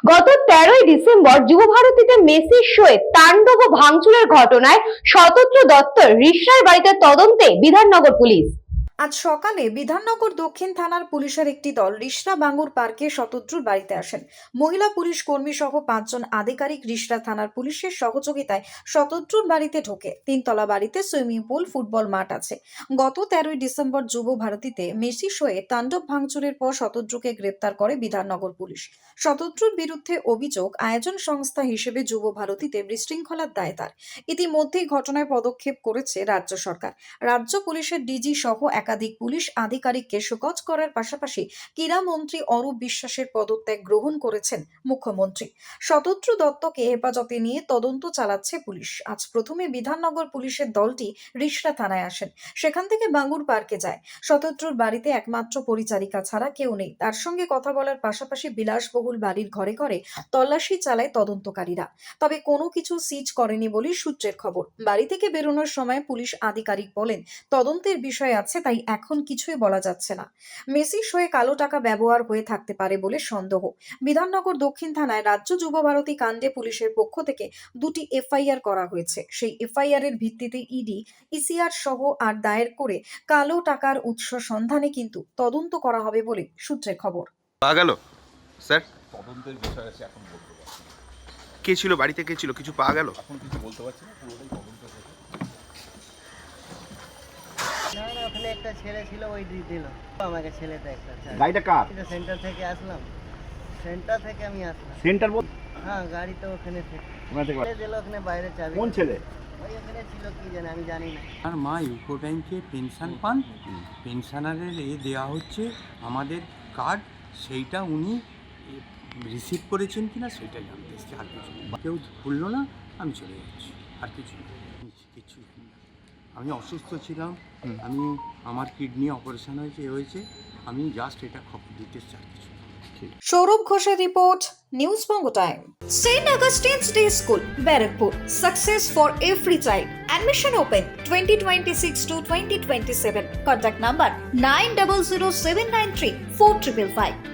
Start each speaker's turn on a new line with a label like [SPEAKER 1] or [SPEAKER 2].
[SPEAKER 1] গত 13ই ডিসেম্বর যুবভারতীতে মেসির শোয়ে তাণ্ডব ও ভাঙচুরের ঘটনায় শতদ্রু দত্তর রিষড়ার বাড়িতে তদন্তে বিধাননগর পুলিশ।
[SPEAKER 2] আজ সকালে বিধাননগর দক্ষিণ থানার পুলিশের একটি দল রিষড়া বাঙ্গুর পার্কে শতদ্রুর বাড়িতে আসেন। মহিলা পুলিশ কর্মী সহ 5 জন আধিকারিক রিষড়া থানার পুলিশের সহযোগিতায় শতদ্রুর বাড়িতে ঢোকে। 3 তলা বাড়িতে সুইমিং পুল, ফুটবল মাঠ আছে। গত 13ই ডিসেম্বর যুব ভারতীতে মেসি শোয়ে তাণ্ডব ভাঙচুরের পর শতদ্রুকে গ্রেপ্তার করে বিধাননগর পুলিশ। শতদ্রুর বিরুদ্ধে অভিযোগ আয়োজন সংস্থা হিসেবে যুব ভারতীতে বিশৃঙ্খলার দায় তার। ইতিমধ্যেই ঘটনায় পদক্ষেপ করেছে রাজ্য সরকার। রাজ্য পুলিশের ডিজি সহ একাধিক পুলিশ আধিকারিককে শোকজ করার পাশাপাশি ক্রীড়া মন্ত্রী অরূপ বিশ্বাসের পদত্যাগ গ্রহণ করেছেন মুখ্যমন্ত্রী। শতদ্রু দত্তকে হেফাজতে নিয়ে তদন্ত চালাচ্ছে পুলিশ। আজ প্রথমে বিধাননগর পুলিশের দলটি রিষড়া থানায় আসেন, সেখান থেকে বাঙ্গুর পার্কে যায়। শতদ্রুর বাড়িতে একমাত্র পরিচারিকা ছাড়া কেউ নেই। তার সঙ্গে কথা বলার পাশাপাশি বিলাসবহুল বাড়ির ঘরে ঘরে তল্লাশি চালায় তদন্তকারীরা, তবে কোনো কিছু সিজ করেনি বলে সূত্রের খবর। বাড়ি থেকে বেরোনোর সময় পুলিশ আধিকারিক বলেন, তদন্তের বিষয় আছে, তাই এখন কিছুই বলা যাচ্ছে না। মেসির শোয়ে কালো টাকা ব্যবহার হয়ে থাকতে পারে বলে সন্দেহ। বিধাননগর দক্ষিণ থানায় রাজ্য যুব ভারতী কাণ্ডে পুলিশের পক্ষ থেকে 2টি এফআইআর করা হয়েছে। সেই এফআইআর এর ভিত্তিতে ইডি, ইসিআর সহ আর দায়ের করে কালো টাকার উৎস সন্ধানে কিন্তু তদন্ত করা হবে বলে সূত্রের খবর।
[SPEAKER 3] পাওয়া গেল স্যার?
[SPEAKER 4] তদন্তের বিষয় আছে, এখন বলতে পারছি না।
[SPEAKER 3] কে ছিল বাড়িতে, কে ছিল, কিছু পাওয়া গেল?
[SPEAKER 4] এখন কিছু বলতে পারছি না, পুরোটাই তদন্ত হবে।
[SPEAKER 5] না না, ওখানে একটা ছেলে ছিল, ওই দিল আমাকে ছেলেটা একটা।
[SPEAKER 6] গাড়িটা কার?
[SPEAKER 5] এটা সেন্টার থেকে আসলাম, সেন্টার থেকে আমি আসলাম।
[SPEAKER 6] সেন্টার বল।
[SPEAKER 5] হ্যাঁ, গাড়ি তো ওখানে থেকে
[SPEAKER 6] ওখান থেকে
[SPEAKER 5] ছেলে দিল, ওখানে বাইরে চাবি।
[SPEAKER 6] কোন ছেলে?
[SPEAKER 5] ওই ওখানে ছিল, কি জানি, আমি জানি না।
[SPEAKER 7] আর মা ইউকো ব্যাংকে পেনশন পান, পেনশনারের দেওয়া হচ্ছে আমাদের কার্ড, সেইটা উনি রিসিভ করেছেন কিনা সেটা জানতে এসেছে। আর কিছু কেউ ভুললো না, আমি চলে যাচ্ছি। আর কিছু কিছু জানি না। আমি অসুস্থ ছিলাম, আমি আমার কিডনি অপারেশন হয়েছে, আমি জাস্ট এটা খবর দিতে চাই।
[SPEAKER 2] সৌরভ ঘোষের report, news Banga time. St. Augustine's Day School, Barrackpur. Success for every child. Admission open 2026 to 2027. Contact number 900793 4555.